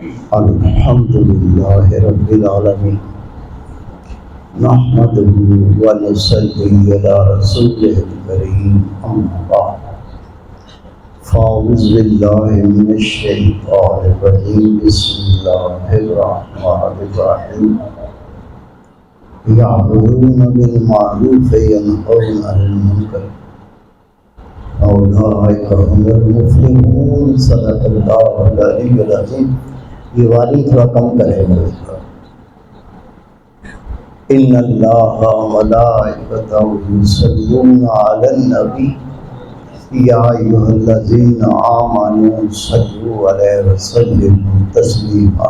الحمد لله رب العالمين نحمده ونصلي على رسوله الكريم أما بعد فأعوذ بالله من الشيطان الرجيم بسم الله الرحمن الرحيم يعملون بالمعروف وينهون عن المنكر أولئك هم المفلحون صدق الله العلي العظيم. یہ واری تھوڑا کم کرے گا. ان اللہ وملائکتہ یصلون علی النبی یا ایھا الذین آمنوا صلوا علیہ وسلموا تسلیما.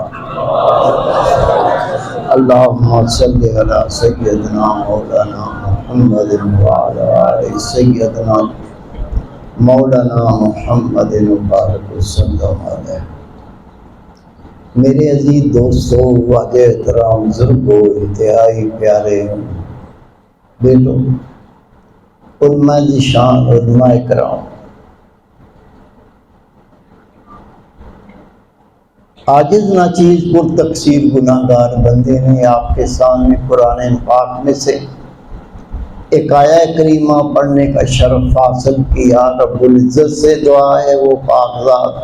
اللہم صل علی سیدنا مولانا محمد وعلی آل سیدنا مولانا محمد مبارک وسلم علیہ. میرے عزیز دوستوں، واجب احترام بزرگوں، انتہائی پیارے بیٹوں، علماء دی شان، علماء کرام، عاجز ناچیز پر تقصیر گناہگار بندے نے آپ کے سامنے قرآن پاک میں سے ایک آیہ کریمہ پڑھنے کا شرف حاصل کیا. رب العزت سے دعا ہے وہ پاک ذات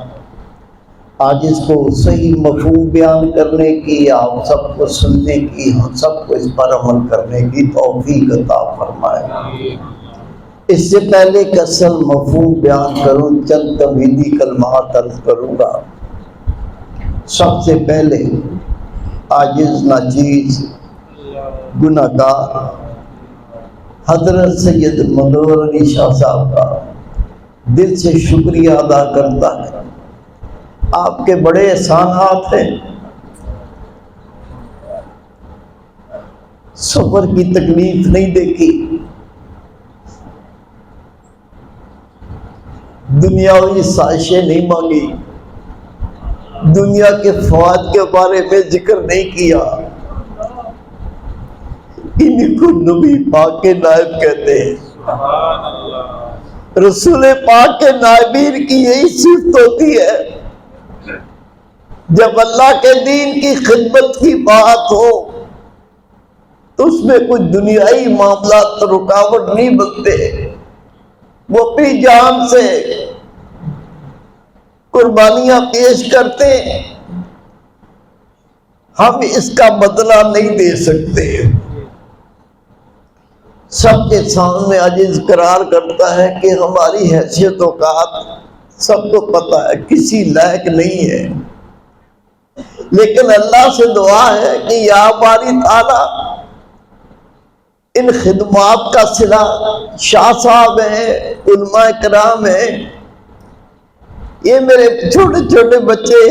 عاجز کو صحیح مفہوم بیان کرنے کی، آپ سب کو سننے کی، ہم سب کو اس پر عمل کرنے کی توفیق عطا فرمائے. اس سے پہلے کہ اصل مفہوم بیان کروں، چند توحیدی کلمات عرض کروں گا. سب سے پہلے عاجز ناچیز گناہگار حضرت سید منور علی شاہ صاحب کا دل سے شکریہ ادا کرتا ہے. آپ کے بڑے احسانات ہیں. سفر کی تکلیف نہیں دیکھی، دنیاوی سازشیں نہیں مانگی، دنیا کے فوائد کے بارے میں ذکر نہیں کیا. انہیں کو نبی پاک کے نائب کہتے ہیں. رسول پاک کے نائبین کی یہی صفت ہوتی ہے، جب اللہ کے دین کی خدمت کی بات ہو تو اس میں کچھ دنیائی معاملات رکاوٹ نہیں بنتے. وہ اپنی جان سے قربانیاں پیش کرتے، ہم اس کا بدلہ نہیں دے سکتے. سب کے سامنے عاجز قرار کرتا ہے کہ ہماری حیثیت اوقات سب کو پتہ ہے، کسی لائق نہیں ہے. لیکن اللہ سے دعا ہے کہ یا باری تعالیٰ ان خدمات کا صلہ شاہ صاحب ہیں، علماء کرام ہیں، یہ میرے چھوٹے چھوٹے بچے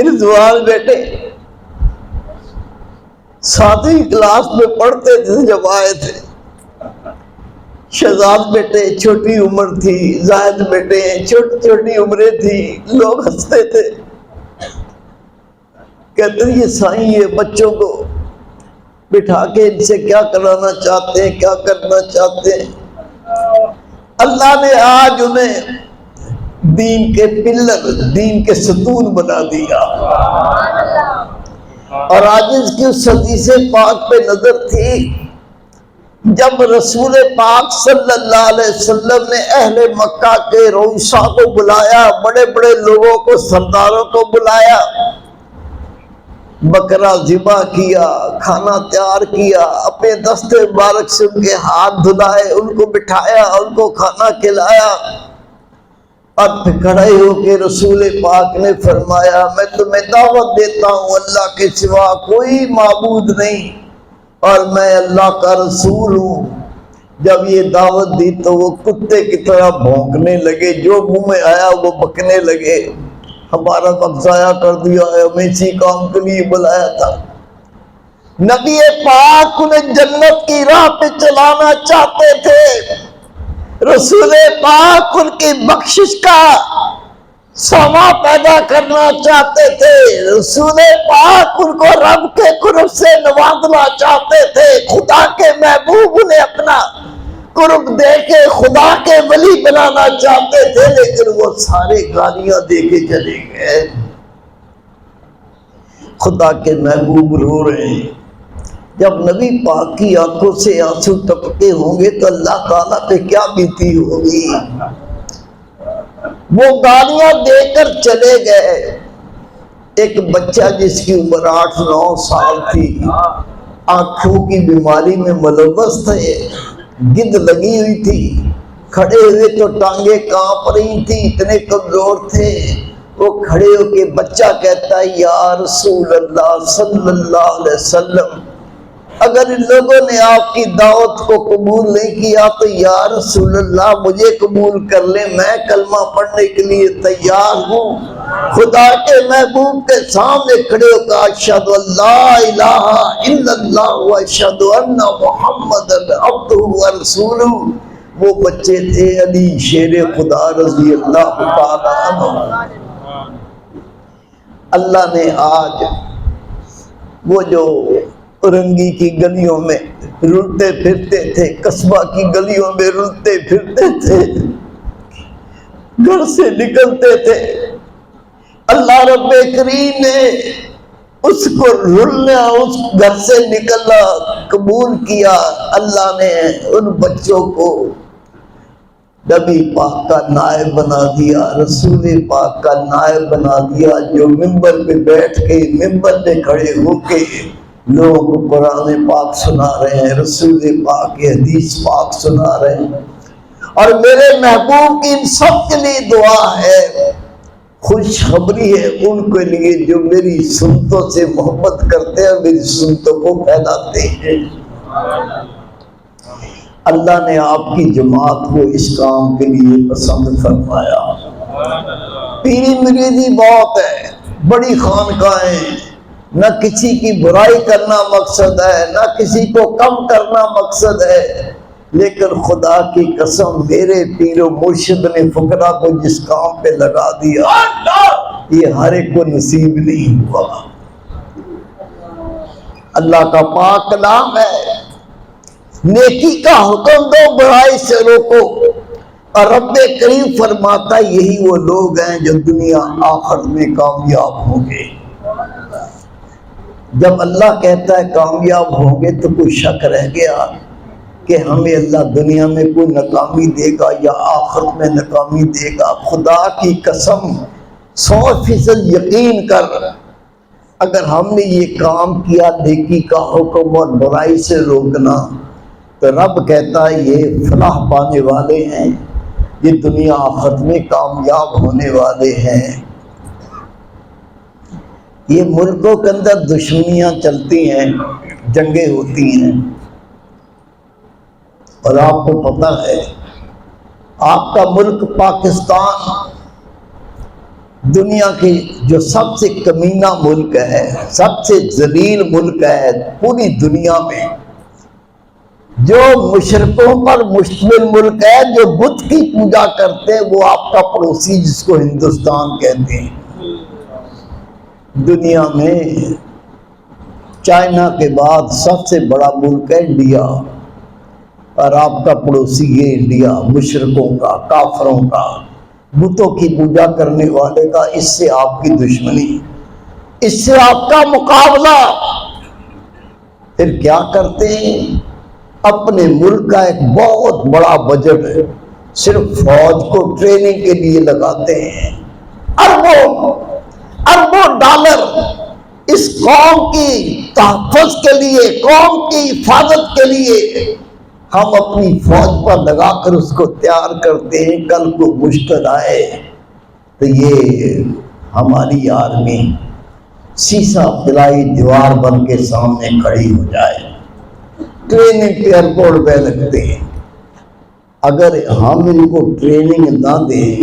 رضوان بیٹے 7ویں کلاس میں پڑھتے تھے جب آئے تھے. شہزاد بیٹے چھوٹی عمر تھی، زاہد بیٹے چھوٹی چھوٹی عمریں تھی. لوگ ہنستے تھے، کہتے ہیں یہ سائیں یہ بچوں کو بٹھا کے ان سے کیا کرانا چاہتے ہیں، کیا کرنا چاہتے ہیں. اللہ نے آج انہیں دین کے پلر، دین کے ستون بنا دیا. اور عاجز کی اس حدیث پاک پہ نظر تھی جب رسول پاک صلی اللہ علیہ وسلم نے اہل مکہ کے رؤسا کو بلایا، بڑے بڑے لوگوں کو، سرداروں کو بلایا، بکرا ذبح کیا، کھانا تیار کیا، اپنے دست مبارک سے ان کے ہاتھ دھلائے، ان کو بٹھایا، ان کو کھانا کھلایا. اور پھر کھڑے ہو کے رسول پاک نے فرمایا میں تمہیں دعوت دیتا ہوں اللہ کے سوا کوئی معبود نہیں اور میں اللہ کا رسول ہوں. جب یہ دعوت دی تو وہ کتے کی طرح بھونکنے لگے، جو منہ میں آیا وہ بکنے لگے. ہمارا وقت ضائع کر دیا ہے، ہمیں اسی کام کے لیے بلایا تھا. نبی پاک انہیں جنت کی راہ پہ چلانا چاہتے تھے. رسول پاک ان کی بخشش کا سما پیدا کرنا چاہتے تھے. رسول پاک ان کو رب کے قرب سے نوازنا چاہتے تھے. خدا کے محبوب انہیں اپنا قرب دے کے خدا کے ولی بنانا چاہتے تھے، لیکن وہ سارے گالیاں دے کے چلے گئے۔ خدا کے محبوب رو رہے ہیں۔ جب نبی پاک کی آنکھوں سے آنسو ٹپکے ہوں گے تو اللہ تعالیٰ پہ کیا بیتی ہوگی۔ وہ گالیاں دے کر چلے گئے۔ ایک بچہ جس کی عمر 8-9 سال تھی، آنکھوں کی بیماری میں ملوث تھے، گدھ لگی ہوئی تھی، کھڑے ہوئے تو ٹانگیں کانپ رہی تھی، اتنے کمزور تھے۔ وہ کھڑے ہو کے بچہ کہتا ہے یا رسول اللہ صلی اللہ علیہ وسلم، اگر ان لوگوں نے آپ کی دعوت کو قبول نہیں کیا تو یا رسول اللہ مجھے قبول کر لیں، میں کلمہ پڑھنے کے لیے تیار ہوں۔ خدا کے محبوب کے سامنے کھڑے ہو کر اشہد ان لا الہ الا اللہ و اشہد ان محمد عبدہ و رسولہ۔ وہ بچے تھے علی شیر خدا رضی اللہ تعالی عنہ۔ اللہ نے آج وہ جو رنگی کی گلیوں میں رلتے پھرتے تھے، قصبہ کی گلیوں میں رلتے پھرتے تھے، گھر سے نکلتے تھے، اللہ رب کریم نے اس کو رلنا، اس گھر سے نکلنا قبول کیا۔ اللہ نے ان بچوں کو نبی پاک کا نائب بنا دیا، رسول پاک کا نائب بنا دیا، جو ممبر پہ بیٹھ کے ممبر پہ کھڑے ہو کے لوگ قرآن پاک سنا رہے ہیں، رسول پاک کی حدیث پاک سنا رہے ہیں۔ اور میرے محبوب کی ان سب کے لیے دعا ہے، خوشخبری ہے ان کے لیے جو میری سنتوں سے محبت کرتے ہیں، میری سنتوں کو پھیلاتے ہیں۔ اللہ نے آپ کی جماعت کو اس کام کے لیے پسند فرمایا۔ پیری مریدی بہت ہے، بڑی خانقاہیں، نہ کسی کی برائی کرنا مقصد ہے، نہ کسی کو کم کرنا مقصد ہے، لیکن خدا کی قسم میرے پیر و مرشد نے فقراء کو جس کام پہ لگا دیا یہ ہر ایک کو نصیب نہیں ہوا۔ اللہ کا پاک کلام ہے، نیکی کا حکم دو، برائی سے روکو، اور رب کریم فرماتا ہے یہی وہ لوگ ہیں جو دنیا آخرت میں کامیاب ہوں گے۔ جب اللہ کہتا ہے کامیاب ہوں گے تو کوئی شک رہ گیا کہ ہمیں اللہ دنیا میں کوئی ناکامی دے گا یا آخرت میں ناکامی دے گا؟ خدا کی قسم 100% یقین کر، اگر ہم نے یہ کام کیا نیکی کا حکم اور برائی سے روکنا، تو رب کہتا ہے یہ فلاح پانے والے ہیں، یہ دنیا آخرت میں کامیاب ہونے والے ہیں۔ یہ ملکوں کے اندر دشمنیاں چلتی ہیں، جنگیں ہوتی ہیں، اور آپ کو پتہ ہے آپ کا ملک پاکستان دنیا کی جو سب سے کمینہ ملک ہے، سب سے ذلیل ملک ہے پوری دنیا میں، جو مشرکوں پر مشتمل ملک ہے، جو بت کی پوجا کرتے ہیں، وہ آپ کا پڑوسی جس کو ہندوستان کہتے ہیں۔ دنیا میں چائنا کے بعد سب سے بڑا ملک ہے انڈیا، اور آپ کا پڑوسی یہ انڈیا، مشرکوں کا، کافروں کا، بتوں کی پوجا کرنے والے کا، اس سے آپ کی دشمنی، اس سے آپ کا مقابلہ۔ پھر کیا کرتے ہیں؟ اپنے ملک کا ایک بہت بڑا بجٹ صرف فوج کو ٹریننگ کے لیے لگاتے ہیں، اربوں ڈالر اس قوم کی تحفظ کے لیے، قوم کی حفاظت کے لیے ہم اپنی فوج پر لگا کر اس کو تیار کرتے ہیں۔ کل کو مشکل آئے تو یہ ہماری آرمی سیسا پلائی دیوار بن کے سامنے کھڑی ہو جائے، ٹریننگ پہ ایئرپورٹ پہ لگتے ہیں۔ اگر ہم ان کو ٹریننگ نہ دیں،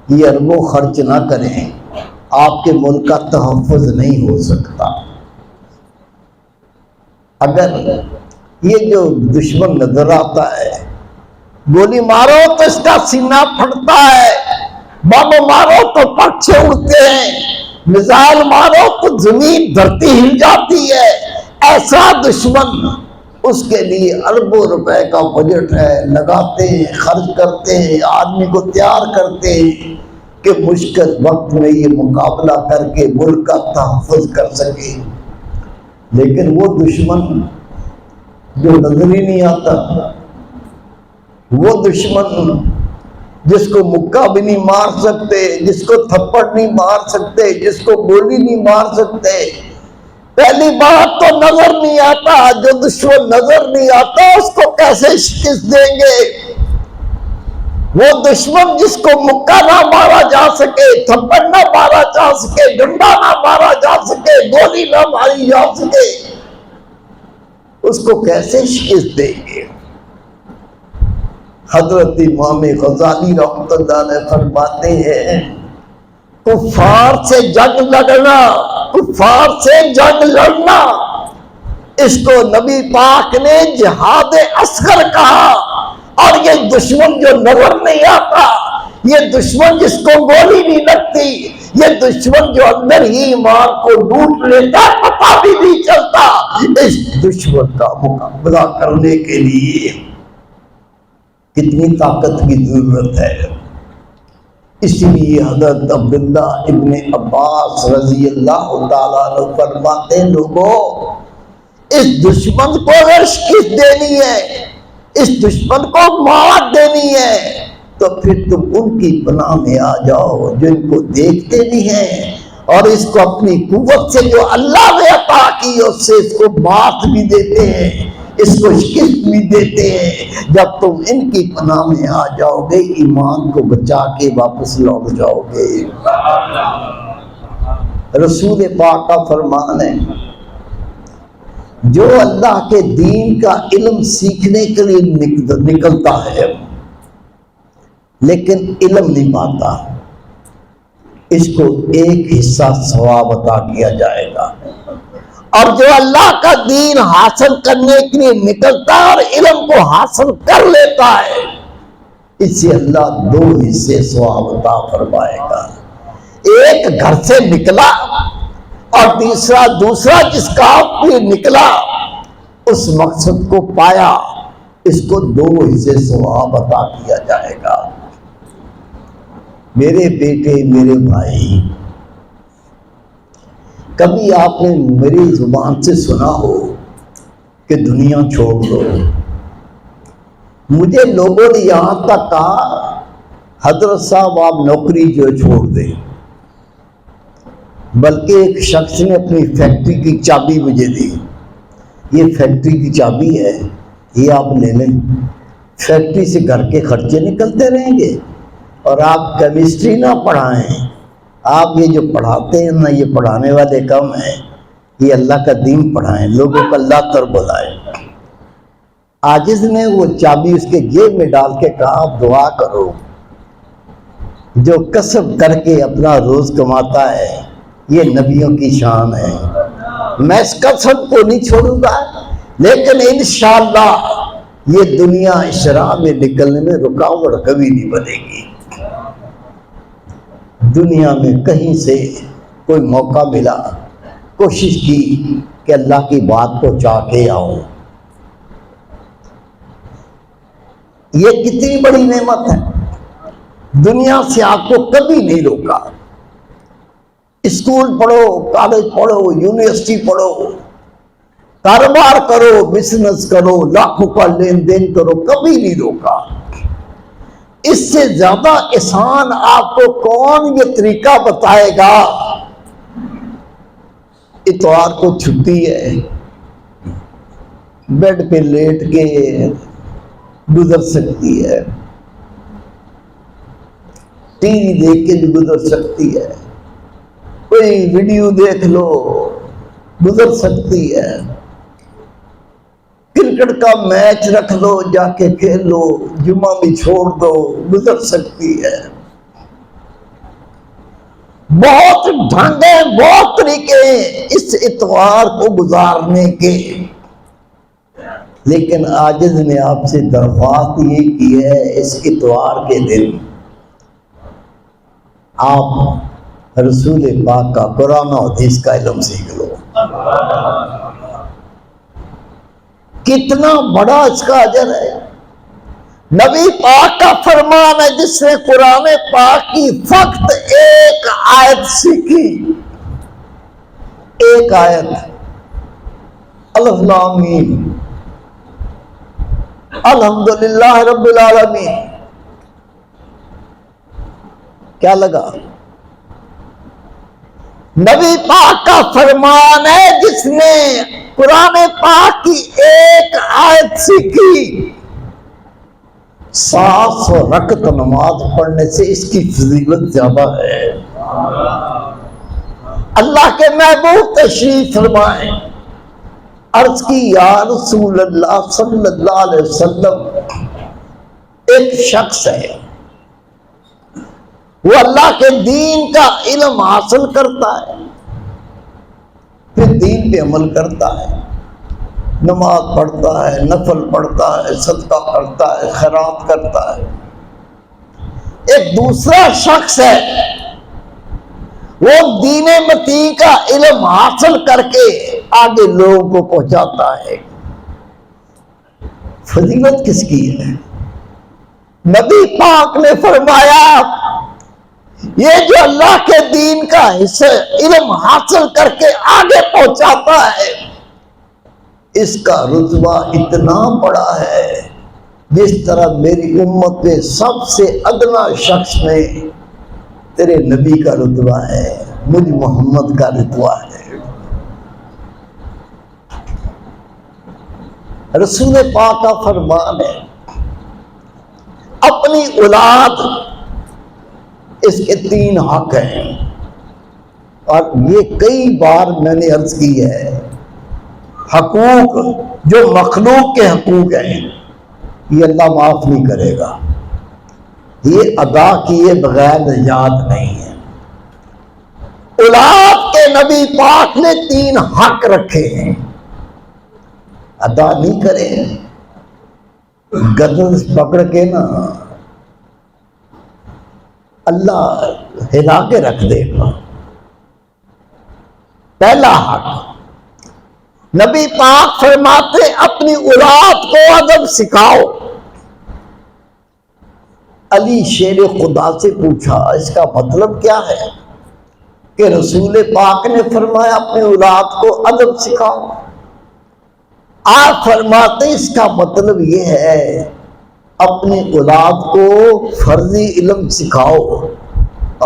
یہ اربوں خرچ نہ کریں، آپ کے ملک کا تحفظ نہیں ہو سکتا۔ اگر یہ جو دشمن نظر آتا ہے، گولی مارو تو اس کا سینہ پھٹتا ہے، بم مارو تو پرچے اڑتے ہیں، میزائل مارو تو زمین دھرتی ہل جاتی ہے۔ ایسا دشمن اس کے لیے اربوں روپے کا بجٹ ہے، لگاتے ہیں، خرچ کرتے ہیں، آدمی کو تیار کرتے ہیں کہ مشکل وقت میں یہ مقابلہ کر کے ملک کا تحفظ کر سکے۔ لیکن وہ دشمن جو نظر ہی نہیں آتا، وہ دشمن جس کو مکہ بھی نہیں مار سکتے، جس کو تھپڑ نہیں مار سکتے، جس کو گولی نہیں مار سکتے، پہلی بات تو نظر نہیں آتا۔ جو دشمن نظر نہیں آتا اس کو کیسے شکست دیں گے؟ وہ دشمن جس کو مکہ نہ مارا جا سکے، تھپڑ نہ مارا جا سکے، ڈنڈا نہ مارا جا سکے، گولی نہ ماری جا سکے، اس کو کیسے شکست دیں گے؟ حضرت امام غزالی رحمۃ اللہ علیہ فرماتے ہیں کفار سے جنگ لڑنا، کفار سے جنگ لڑنا، اس کو نبی پاک نے جہاد اصغر کہا۔ اور یہ دشمن جو نظر نہیں آتا، یہ دشمن جس کو گولی نہیں لگتی، یہ دشمن جو اندر ہی ایمان کو لوٹ لیتا، پتہ بھی نہیں چلتا، اس دشمن کا مقابلہ کرنے کے لیے کتنی طاقت کی ضرورت ہے۔ اس لیے حضرت عبداللہ ابن عباس رضی اللہ تعالیٰ عنہ فرماتے ہیں لوگوں، اس دشمن کو اگر شکست دینی ہے، اس دشمن کو مات دینی ہے، تو پھر تم ان کی پناہ میں آ جاؤ جن کو دیکھتے بھی ہیں اور اس کو اپنی قوت سے جو اللہ نے عطا کی اس سے اس کو مات بھی دیتے ہیں، اس کو شکست بھی دیتے ہیں۔ جب تم ان کی پناہ میں آ جاؤ گے، ایمان کو بچا کے واپس لوٹ جاؤ گے۔ رسول پاک کا فرمان ہے جو اللہ کے دین کا علم سیکھنے کے لیے نکلتا ہے لیکن علم نہیں پاتا، اس کو ایک حصہ ثواب عطا کیا جائے گا، اور جو اللہ کا دین حاصل کرنے کے لیے نکلتا ہے اور علم کو حاصل کر لیتا ہے، اس سے اللہ 2 حصے ثواب عطا فرمائے گا۔ ایک گھر سے نکلا اور دوسرا جس کام کے لیے نکلا اس مقصد کو پایا، اس کو 2 حصے ثواب عطا کیا جائے گا۔ میرے بیٹے، میرے بھائی، کبھی آپ نے میری زبان سے سنا ہو کہ دنیا چھوڑ دو؟ مجھے لوگوں نے یہاں تک کہا حضرت صاحب آپ نوکری جو چھوڑ دیں، بلکہ ایک شخص نے اپنی فیکٹری کی چابی مجھے دی، یہ فیکٹری کی چابی ہے، یہ آپ لے لیں، فیکٹری سے گھر کے خرچے نکلتے رہیں گے اور آپ کیمسٹری نہ پڑھائیں، آپ یہ جو پڑھاتے ہیں نا، یہ پڑھانے والے کم ہیں، یہ اللہ کا دین پڑھائیں، لوگوں کو اللہ تر بلائیں۔ عاجز نے وہ چابی اس کے جیب میں ڈال کے کہا آپ دعا کرو، جو کسب کر کے اپنا روز کماتا ہے یہ نبیوں کی شان ہے، میں اس کسب کو نہیں چھوڑوں گا، لیکن انشاءاللہ یہ دنیا اس راہ میں نکلنے میں رکاوٹ کبھی نہیں بنے گی۔ دنیا میں کہیں سے کوئی موقع ملا، کوشش کی کہ اللہ کی بات کو چاہ کے آؤں، یہ کتنی بڑی نعمت ہے۔ دنیا سے آپ کو کبھی نہیں روکا، اسکول پڑھو، کالج پڑھو، یونیورسٹی پڑھو، کاروبار کرو، بزنس کرو، لاکھوں کا لین دین کرو، کبھی نہیں روکا۔ اس سے زیادہ آسان آپ کو کون یہ طریقہ بتائے گا؟ اتوار کو چھٹی ہے، بیڈ پہ لیٹ کے گزر سکتی ہے، ٹی وی دیکھ کے بھی گزر سکتی ہے، کوئی ویڈیو دیکھ لو گزر سکتی ہے، کرکٹ کا میچ رکھ لو جا کے کھیل لو، جمعہ بھی چھوڑ دو، گزر سکتی ہے۔ بہت ڈھنگ ہیں، بہت طریقے ہیں اس اتوار کو گزارنے کے، لیکن عاجز نے آپ سے درخواست یہ کی ہے اس اتوار کے دن آپ رسول پاک کا قرآن و حدیث کا علم سیکھ لو۔ کتنا بڑا اس کا اجر ہے۔ نبی پاک کا فرمان ہے جس نے قرآن پاک کی فقط ایک آیت سیکھی، ایک آیت، الف لام میم، الحمدللہ رب العالمین، کیا لگا؟ نبی پاک کا فرمان ہے جس نے قرآن پاک کی ایک آیت سیکھی، 700 رکعت نماز پڑھنے سے اس کی فضیلت زیادہ ہے۔ اللہ کے محبوب تشریف فرمائیں، عرض کی یا رسول اللہ صلی اللہ علیہ وسلم، ایک شخص ہے وہ اللہ کے دین کا علم حاصل کرتا ہے، پھر دین پہ عمل کرتا ہے، نماز پڑھتا ہے، نفل پڑھتا ہے، صدقہ کرتا ہے، خیرات کرتا ہے۔ ایک دوسرا شخص ہے وہ دین متین کا علم حاصل کر کے آگے لوگوں کو پہنچاتا ہے۔ فضیلت کس کی ہے؟ نبی پاک نے فرمایا یہ جو اللہ کے دین کا حصہ علم حاصل کر کے آگے پہنچاتا ہے، اس کا رتبہ اتنا بڑا ہے جس طرح میری امت میں سب سے ادنا شخص میں تیرے نبی کا رتبہ ہے، مجھ محمد کا رتبہ ہے۔ رسول پاک کا فرمان ہے اپنی اولاد اس کے 3 حق ہیں، اور یہ کئی بار میں نے عرض کی ہے، حقوق جو مخلوق کے حقوق ہیں یہ اللہ معاف نہیں کرے گا، یہ ادا کیے بغیر نجات نہیں ہے۔ اولاد کے نبی پاک نے 3 حق رکھے ہیں، ادا نہیں کرے گردن پکڑ کے نا اللہ ہلا کے رکھ دے گا۔ پہلا حق، نبی پاک فرماتے اپنی اولاد کو ادب سکھاؤ۔ علی شیر خدا سے پوچھا اس کا مطلب کیا ہے؟ کہ رسول پاک نے فرمایا اپنی اولاد کو ادب سکھاؤ۔ آپ فرماتے اس کا مطلب یہ ہے اپنی اولاد کو فرضی علم سکھاؤ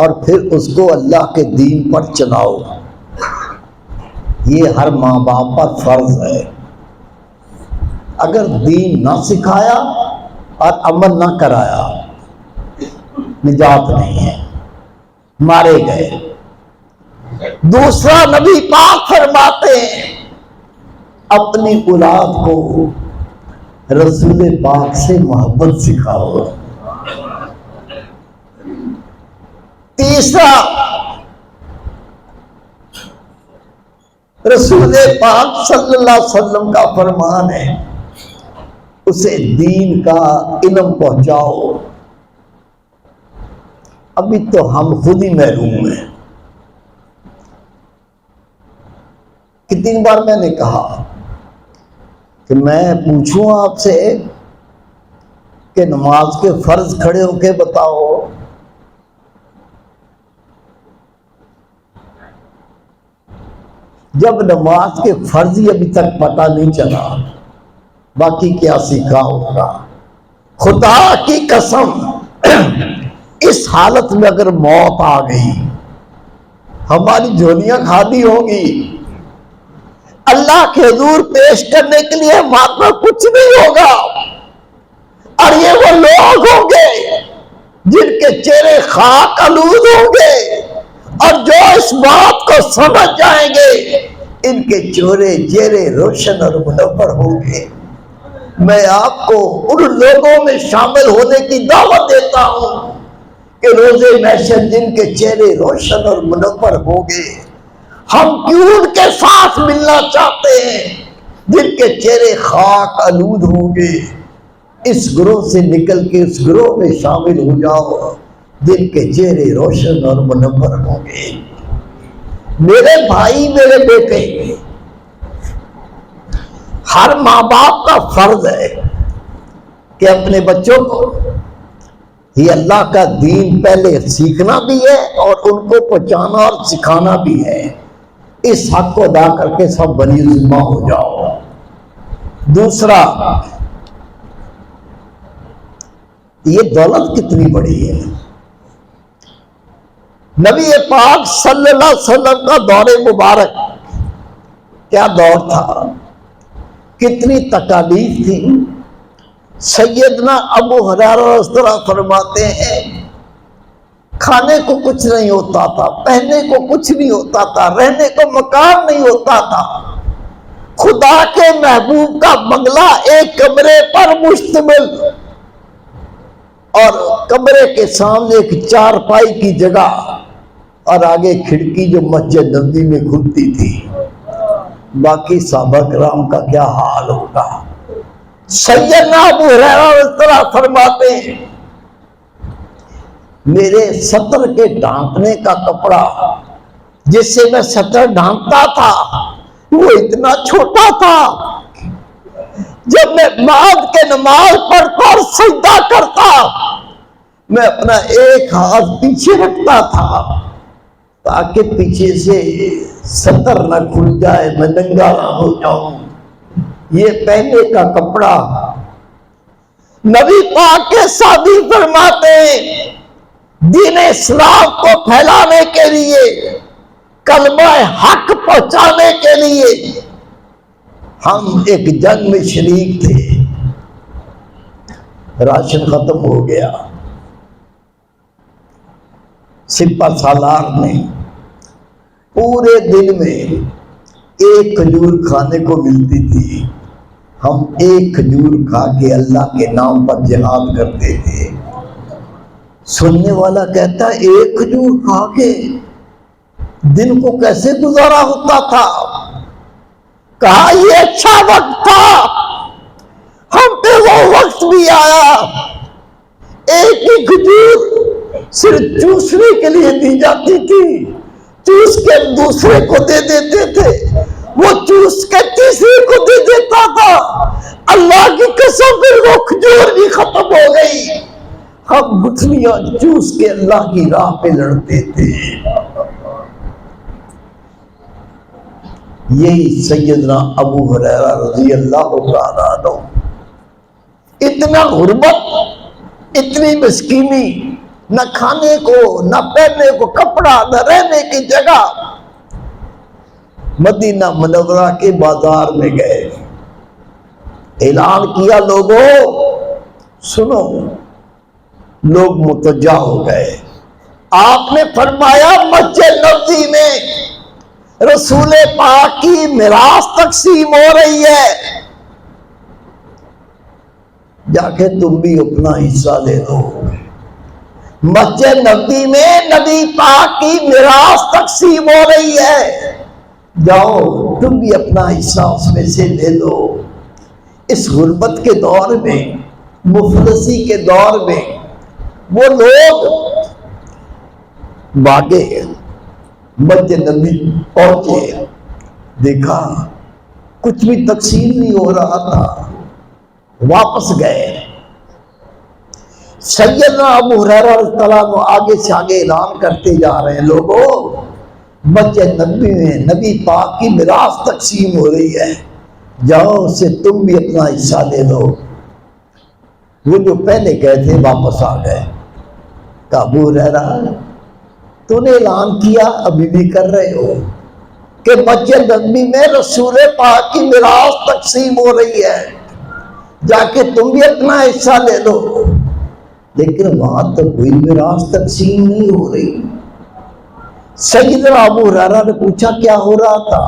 اور پھر اس کو اللہ کے دین پر چلاؤ۔ یہ ہر ماں باپ پر فرض ہے۔ اگر دین نہ سکھایا اور عمل نہ کرایا نجات نہیں ہے، مارے گئے۔ دوسرا نبی پاک فرماتے ہیں اپنی اولاد کو رسول پاک سے محبت سکھاؤ۔ تیسرا رسول پاک صلی اللہ علیہ وسلم کا فرمان ہے اسے دین کا علم پہنچاؤ۔ ابھی تو ہم خود ہی محروم ہیں۔ کتنی بار میں نے کہا کہ میں پوچھوں آپ سے کہ نماز کے فرض کھڑے ہو کے بتاؤ، جب نماز کے فرض ہی ابھی تک پتہ نہیں چلا باقی کیا سیکھا ہوگا۔ خدا کی قسم اس حالت میں اگر موت آ گئی ہماری جھولیاں خالی ہوگی، اللہ کے حضور پیش کرنے کے لیے ہمارے پاس کچھ نہیں ہوگا، اور یہ وہ لوگ ہوں گے جن کے چہرے خاک آلود ہوں گے، اور جو اس بات کو سمجھ جائیں گے ان کے چہرے روشن اور منور ہوں گے۔ میں آپ کو ان لوگوں میں شامل ہونے کی دعوت دیتا ہوں کہ روزے محشر جن کے چہرے روشن اور منور ہوں گے، ہم کیوں ان کے ساتھ ملنا چاہتے ہیں جن کے چہرے خاک آلود ہوں گے۔ اس گروہ سے نکل کے اس گروہ میں شامل ہو جاؤ جن کے چہرے روشن اور منور ہوں گے۔ میرے بھائی، میرے بیٹے، ہر ماں باپ کا فرض ہے کہ اپنے بچوں کو یہ اللہ کا دین پہلے سیکھنا بھی ہے اور ان کو پہنچانا اور سکھانا بھی ہے. اس حق کو ادا کر کے سب بنی ذمہ ہو جاؤ. دوسرا، یہ دولت کتنی بڑی ہے. نبی پاک صلی اللہ علیہ وسلم کا دور مبارک کیا دور تھا، کتنی تکالیف تھی. سیدنا ابو ہریرہ اس طرح فرماتے ہیں کھانے کو کچھ نہیں ہوتا تھا، پہننے کو کچھ نہیں ہوتا تھا، رہنے کو مکان نہیں ہوتا تھا. خدا کے محبوب کا بنگلہ ایک کمرے پر مشتمل اور کمرے کے سامنے ایک چارپائی کی جگہ اور آگے کھڑکی جو مسجد نبوی میں کھلتی تھی. باقی صحابہ کرام کا کیا حال ہوگا. سیدنا ابو ہریرہ اس طرح فرماتے ہیں میرے سطر کے ڈھانپنے کا کپڑا جس سے میں سطر ڈھانپتا تھا وہ اتنا چھوٹا تھا. جب میں بعد کے نماز پڑھتا اور سجدہ کرتا میں اپنا ایک ہاتھ پیچھے رکھتا تھا تاکہ پیچھے سے سطر نہ کھل جائے، میں ننگا نہ ہو جاؤں. یہ پہنے کا کپڑا. نبی پاک کے ساتھی فرماتے ہیں دین اسلام کو پھیلانے کے لیے، کلمہ حق پہنچانے کے لیے ہم ایک جنگ میں شریک تھے. راشن ختم ہو گیا. سپہ سالار نے پورے دن میں ایک کھجور کھانے کو ملتی تھی. ہم ایک کھجور کھا کے اللہ کے نام پر جہاد کرتے تھے. سننے والا کہتا ایک کھجور کھا کے دن کو کیسے گزارا ہوتا تھا. کہا یہ اچھا وقت تھا، ہم پہ وہ وقت بھی آیا. ایک ہی کھجور صرف چوسنے کے لیے دی جاتی تھی، چوس کے دوسرے کو دے دیتے تھے، وہ چوس کے تیسرے کو دے دیتا تھا. اللہ کی قسم پھر وہ کھجور بھی ختم ہو گئی. ہم گٹھلیاں چوس کے اللہ کی راہ پہ لڑتے تھے. یہی سیدنا ابو ہریرہ رضی اللہ تعالیٰ عنہ. اتنا غربت، اتنی مسکینی، نہ کھانے کو نہ پہننے کو کپڑا نہ رہنے کی جگہ. مدینہ منورہ کے بازار میں گئے، اعلان کیا لوگوں سنو. لوگ متوجہ ہو گئے. آپ نے فرمایا مسجد نبوی میں رسول پاک کی میراث تقسیم ہو رہی ہے، جا کے تم بھی اپنا حصہ لے لو. مسجد نبوی میں نبی پاک کی میراث تقسیم ہو رہی ہے، جاؤ تم بھی اپنا حصہ اس میں سے لے لو. اس غربت کے دور میں، مفلسی کے دور میں وہ لوگ بھاگے، مسجد نبوی پہنچے، دیکھا کچھ بھی تقسیم نہیں ہو رہا تھا. واپس گئے. سیدنا ابو ہریرہ رضی اللہ عنہ آگے سے آگے اعلان کرتے جا رہے ہیں لوگوں مسجد نبوی میں نبی پاک کی میراث تقسیم ہو رہی ہے، جاؤ اسے تم بھی اپنا حصہ لے لو. وہ جو پہلے گئے تھے واپس آ گئے. کہا ابو ہریرہ تو نے اعلان کیا ابھی بھی کر رہے ہو کہ مسجد نبوی میں رسول پاک کی میراث تقسیم ہو رہی ہے، جا کے تم بھی اپنا حصہ لے لو. لیکن وہاں تو کوئی میراث تقسیم نہیں ہو رہی. سیدنا ابو ہریرہ نے پوچھا کیا ہو رہا تھا؟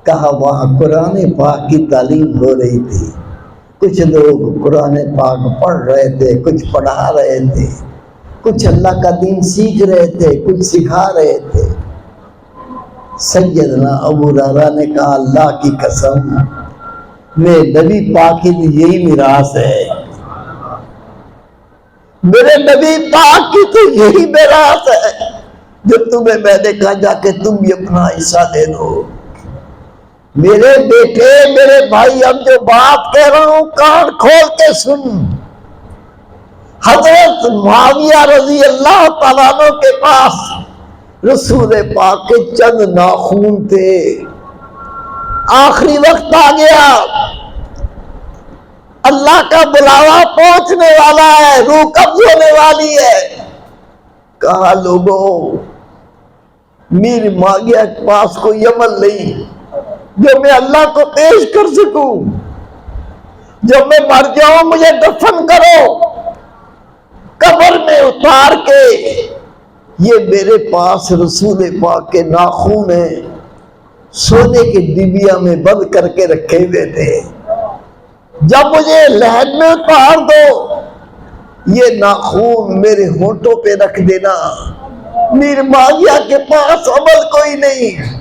کہا وہاں قرآن پاک کی تعلیم ہو رہی تھی، کچھ لوگ قرآن پاک پڑھ رہے تھے، کچھ پڑھا رہے تھے، کچھ اللہ کا دین سیکھ رہے تھے، کچھ سکھا رہے تھے. سیدنا ابو ہریرہ نے کہا اللہ کی قسم میرے نبی پاک کی یہی میراث ہے، میرے نبی پاک کی تو یہی میراث ہے جو تمہیں میں نے کہا جا کے تم بھی اپنا حصہ لے لو. میرے بیٹے، میرے بھائی، اب جو بات کہہ رہا ہوں کان کھول کے سن۔ حضرت معاویہ رضی اللہ تعالیٰ عنہ کے پاس رسول پاک کے چند ناخون تھے۔ آخری وقت آ گیا، اللہ کا بلاوا پہنچنے والا ہے، روح قبض ہونے والی ہے۔ کہا لوگوں، میر معاویہ کے پاس کوئی عمل نہیں جو میں اللہ کو پیش کر سکوں، جب میں مر جاؤں مجھے دفن کرو، قبر میں اتار کے۔ یہ میرے پاس رسول پاک کے ناخون ہیں، سونے کے ڈبیا میں بند کر کے رکھے ہوئے تھے، جب مجھے لہد میں اتار دو یہ ناخون میرے ہونٹوں پہ رکھ دینا۔ میر معاویہ کے پاس عمل کوئی نہیں،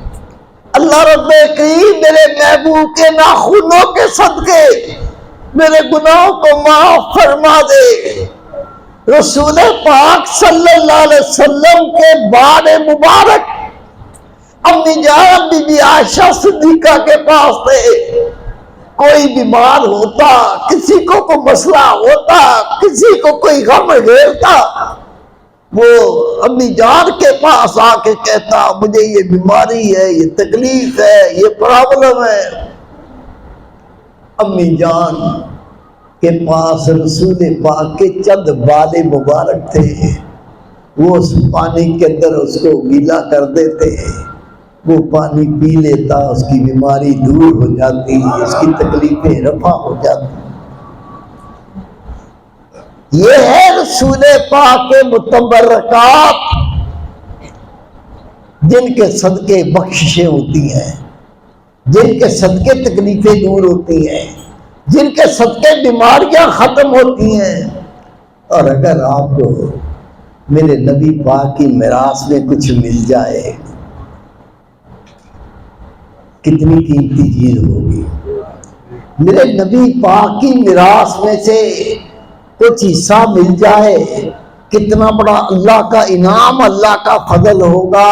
اللہ رب کریم میرے محبوب کے ناخونوں کے صدقے میرے گناہوں کو معاف فرما دے۔ رسول پاک صلی اللہ علیہ وسلم کے بال مبارک امی جان بی بی عائشہ صدیقہ کے پاس تھے۔ کوئی بیمار ہوتا، کسی کو کوئی مسئلہ ہوتا، کسی کو کوئی غم گھیرتا، وہ امی جان کے پاس آ کے کہتا مجھے یہ بیماری ہے، یہ تکلیف ہے، یہ پرابلم ہے۔ امی جان کے پاس رسول پاک کے چند بال مبارک تھے، وہ اس پانی کے اندر اس کو گیلا کر دیتے، وہ پانی پی لیتا، اس کی بیماری دور ہو جاتی، اس کی تکلیفیں رفع ہو جاتی۔ یہ ہے رسول پاک کے متبرکات، جن کے صدقے بخششیں ہوتی ہیں، جن کے صدقے تکلیفیں دور ہوتی ہیں، جن کے صدقے بیماریاں ختم ہوتی ہیں۔ اور اگر آپ کو میرے نبی پاک کی میراث میں کچھ مل جائے، کتنی قیمتی چیز ہوگی۔ میرے نبی پاک کی میراث میں سے کچھ حصہ مل جائے، کتنا بڑا اللہ کا انعام، اللہ کا فضل ہوگا۔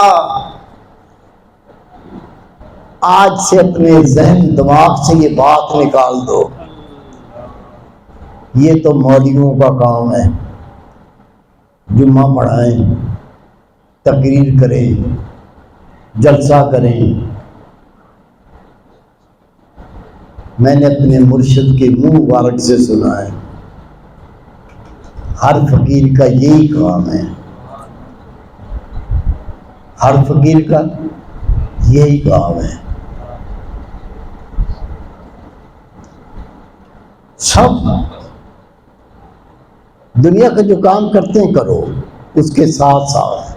آج سے اپنے ذہن دماغ سے یہ بات نکال دو، یہ تو مولویوں کا کام ہے، جمعہ پڑھائیں، تقریر کریں، جلسہ کریں۔ میں نے اپنے مرشد کے منہ مبارک سے سنا ہے، ہر فقیر کا یہی کام ہے، ہر فقیر کا یہی کام ہے۔ سب دنیا کا جو کام کرتے ہیں کرو، اس کے ساتھ ساتھ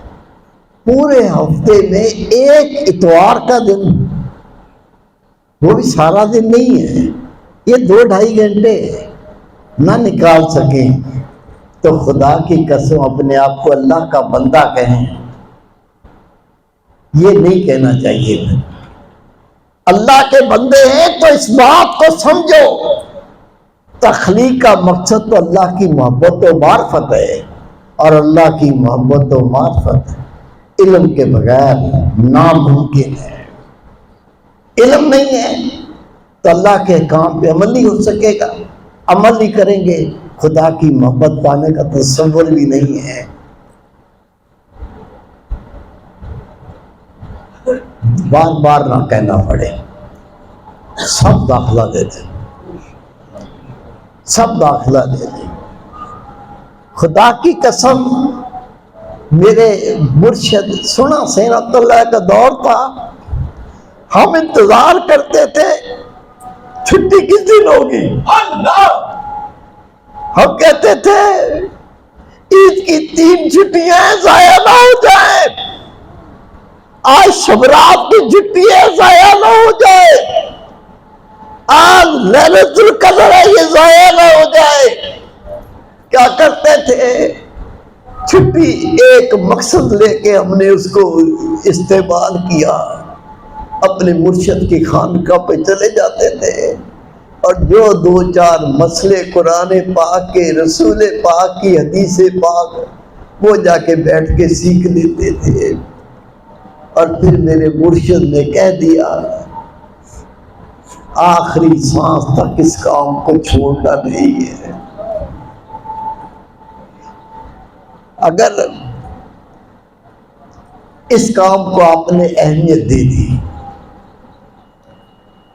پورے ہفتے میں ایک اتوار کا دن، وہ بھی سارا دن نہیں ہے، یہ 2-2.5 گھنٹے نہ نکال سکیں تو خدا کی قسم اپنے آپ کو اللہ کا بندہ کہیں، یہ نہیں کہنا چاہیے۔ اللہ کے بندے ہیں تو اس بات کو سمجھو، تخلیق کا مقصد تو اللہ کی محبت و معرفت ہے، اور اللہ کی محبت و معرفت علم کے بغیر ناممکن ہے۔ علم نہیں ہے تو اللہ کے کام پہ عمل نہیں ہو سکے گا، عمل نہیں کریں گے خدا کی محبت پانے کا تصور بھی نہیں ہے۔ بار بار نہ کہنا پڑے، سب داخلہ دے دیں، سب داخلہ دے دیں۔ خدا کی قسم، میرے مرشد سنا سینت اللہ کا دور تھا، ہم انتظار کرتے تھے چھٹی کس دن ہوگی، ہم کہتے تھے عید کی 3 چھٹیاں ضائع نہ ہو جائیں، آج شبرات کی چھٹی ہے ضائع نہ ہو جائے، آج لیلۃ القدر ہے یہ ضائع نہ ہو جائے۔ کیا کرتے تھے؟ چھٹی ایک مقصد لے کے ہم نے اس کو استعمال کیا، اپنے مرشد کی خانقاہ پہ چلے جاتے تھے، اور جو 2-4 مسئلے قرآن پاک کے، رسول پاک کی حدیث پاک، وہ جا کے بیٹھ کے سیکھ لیتے تھے۔ اور پھر میرے مرشد نے کہہ دیا آخری سانس تک اس کام کو چھوڑنا نہیں ہے. اگر اس کام کو آپ نے اہمیت دے دی،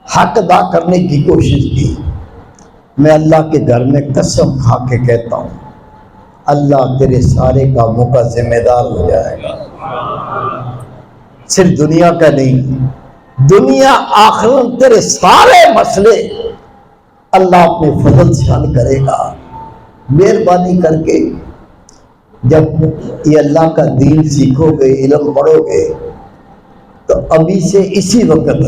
حق ادا کرنے کی کوشش کی، میں اللہ کے گھر میں قسم کھا کے کہتا ہوں اللہ تیرے سارے کاموں کا ذمہ دار ہو جائے گا. صرف دنیا کا نہیں، دنیا آخرت تیرے سارے مسئلے اللہ اپنے فضل سے حل کرے گا. مہربانی کر کے جب یہ اللہ کا دین سیکھو گے، علم پڑھو گے، تو ابھی سے اسی وقت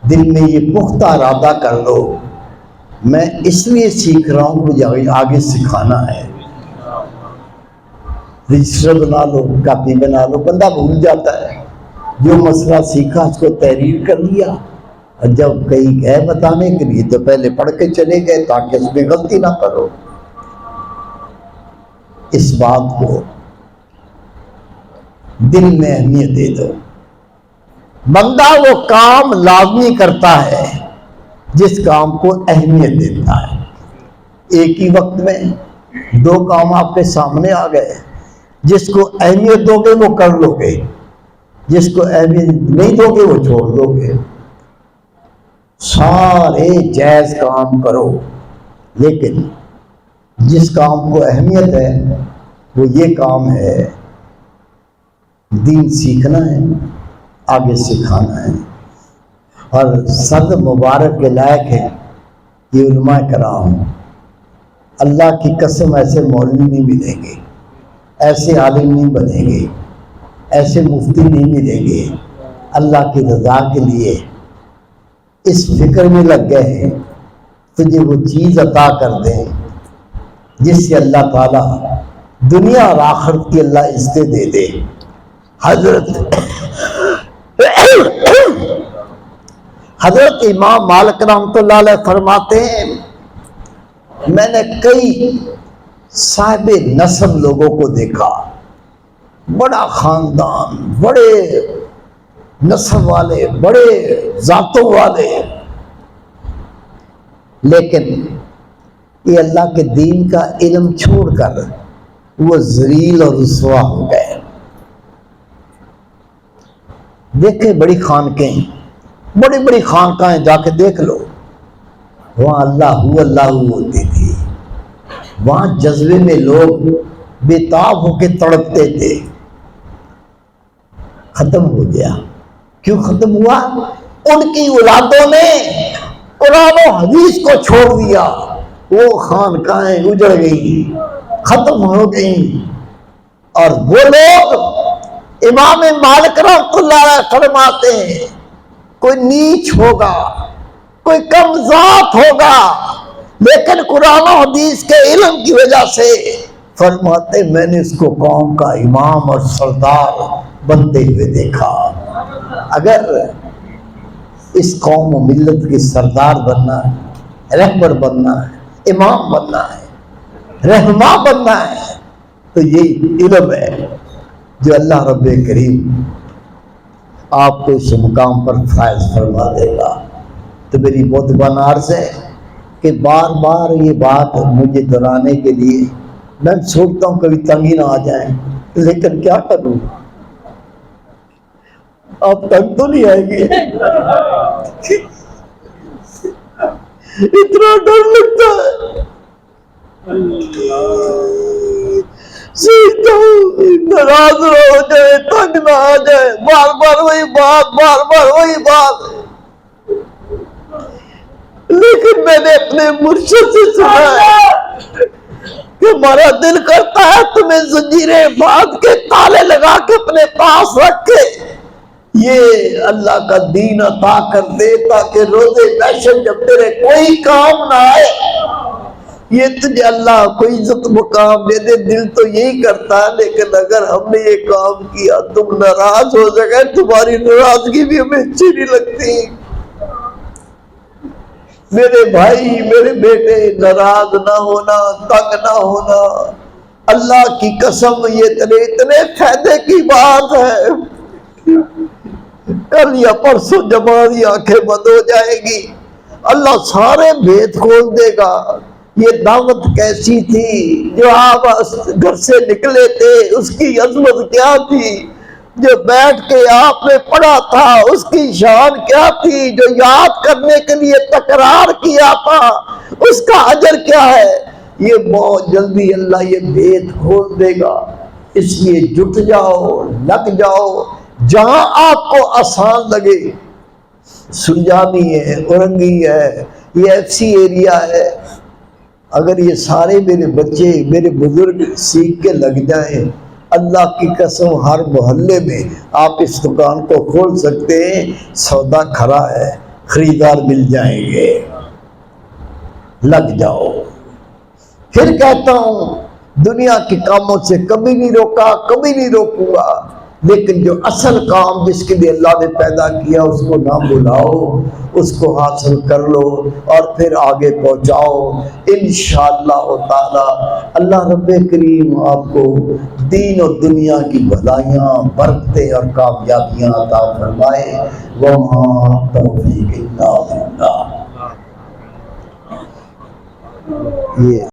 دل میں یہ پختہ ارادہ کر لو میں اس لیے سیکھ رہا ہوں مجھے آگے سکھانا ہے. رجسٹر بنا لو، کاپی بنا لو. بندہ بھول جاتا ہے، جو مسئلہ سیکھا اس کو تحریر کر لیا، اور جب کہیں ہے بتانے کے لیے تو پہلے پڑھ کے چلے گئے تاکہ اس میں غلطی نہ کرو. اس بات کو دل میں اہمیت دے دو. بندہ وہ کام لازمی کرتا ہے جس کام کو اہمیت دیتا ہے. ایک ہی وقت میں دو کام آپ کے سامنے آ گئے، جس کو اہمیت دو گے وہ کر لو گے، جس کو اہمیت نہیں دو گے وہ چھوڑ دو گے. سارے جائز کام کرو، لیکن جس کام کو اہمیت ہے وہ یہ کام ہے دین سیکھنا ہے، آگے سکھانا ہے. اور صد مبارک کے لائق ہے یہ علماء کرام. اللہ کی قسم ایسے مولوی نہیں ملیں گے، ایسے عالم نہیں بنیں گے، ایسے مفتی نہیں ملیں گے. اللہ کی رضا کے لیے اس فکر میں لگ گئے ہیں تجھے وہ چیز عطا کر دیں جس سے اللہ تعالیٰ دنیا اور آخرت کی اللہ عزتیں دے دے. حضرت امام مالک رحمۃ اللہ علیہ فرماتے ہیں میں نے کئی صاحب نسب لوگوں کو دیکھا، بڑا خاندان، بڑے نسب والے، بڑے ذاتوں والے، لیکن یہ اللہ کے دین کا علم چھوڑ کر وہ ذلیل اور رسوا ہو گئے. دیکھیں بڑی خانقاہیں، بڑی بڑی خانقاہیں جا کے دیکھ لو، وہاں اللہ ہوتی تھی، وہاں جذبے میں لوگ بے تاب ہو کے تڑپتے تھے. ختم ہو گیا. کیوں ختم ہوا؟ ان کی اولادوں نے قرآن و حدیث کو چھوڑ دیا. وہ خانقاہیں اجڑ گئی، ختم ہو گئی. اور وہ لوگ امام مالک رحمۃ اللہ علیہ فرماتے ہیں کوئی نیچ ہوگا، کوئی کم ذات ہوگا، لیکن قرآن و حدیث کے علم کی وجہ سے فرماتے میں نے اس کو قوم کا امام اور سردار بنتے ہوئے دیکھا. اگر اس قوم و ملت کی سردار بننا ہے، رہبر بننا ہے، امام بننا ہے، رہنما بننا ہے، تو یہ علم ہے جو اللہ رب کریم آپ کو اس مقام پر فائز فرما دے گا. تو میری بہت عرض ہے کہ بار بار یہ بات مجھے دہرانے کے لیے میں سوچتا ہوں کبھی تنگ ہی نہ آ جائیں، لیکن کیا کروں، آپ تنگ تو نہیں آئیں گے؟ اتنا ڈر لگتا ہے، سوچتا ہوں ناراض نہ ہو جائے، تنگ نہ آ جائے، بار بار وہی بات، بار بار وہی بات. لیکن میں نے اپنے مرشد سے سنا ہے کہ ہمارا دل کرتا ہے تمہیں زنجیریں باندھ کے تالے لگا کے اپنے پاس رکھ کے یہ اللہ کا دین عطا کر دے تاکہ روزے محشر جب تیرے کوئی کام نہ آئے یہ تجھے اللہ کوئی عزت مقام دے دے. دل تو یہی کرتا ہے، لیکن اگر ہم نے یہ کام کیا تم ناراض ہو جائے، تمہاری ناراضگی بھی ہمیں اچھی نہیں لگتی. میرے بھائی، میرے بیٹے، ناراض نہ ہونا، تنگ نہ ہونا، اللہ کی قسم یہ اتنے فائدے کی بات ہے. کل یا پرسوں جب ہماری آنکھیں بند ہو جائے گی اللہ سارے بھید کھول دے گا. یہ دعوت کیسی تھی جو آپ گھر سے نکلے تھے، اس کی عظمت کیا تھی؟ جو بیٹھ کے آپ نے پڑھا تھا اس کی شان کیا تھی؟ جو یاد کرنے کے لیے تکرار کیا تھا اس کا اجر کیا ہے؟ یہ بہت جلدی اللہ یہ بھید کھول دے گا. اس لیے جٹ جاؤ، لگ جاؤ جہاں آپ کو آسان لگے. سنجانی ہے، اورنگی ہے، یہ ایف سی ایریا ہے. اگر یہ سارے میرے بچے میرے بزرگ سیکھ کے لگ جائیں، اللہ کی قسم ہر محلے میں آپ اس دکان کو کھول سکتے ہیں. سودا کھرا ہے، خریدار مل جائیں گے. لگ جاؤ. پھر کہتا ہوں دنیا کے کاموں سے کبھی نہیں روکا، کبھی نہیں روکوں گا، لیکن جو اصل کام جس کے لیے اللہ نے پیدا کیا اس کو نہ بھلاؤ، اس کو حاصل کر لو اور پھر آگے پہنچاؤ. انشاءاللہ تعالی اللہ رب کریم آپ کو دین اور دنیا کی بھلائیاں، برکتیں اور کامیابیاں عطا فرمائے. وما توفیق الا باللہ. یہ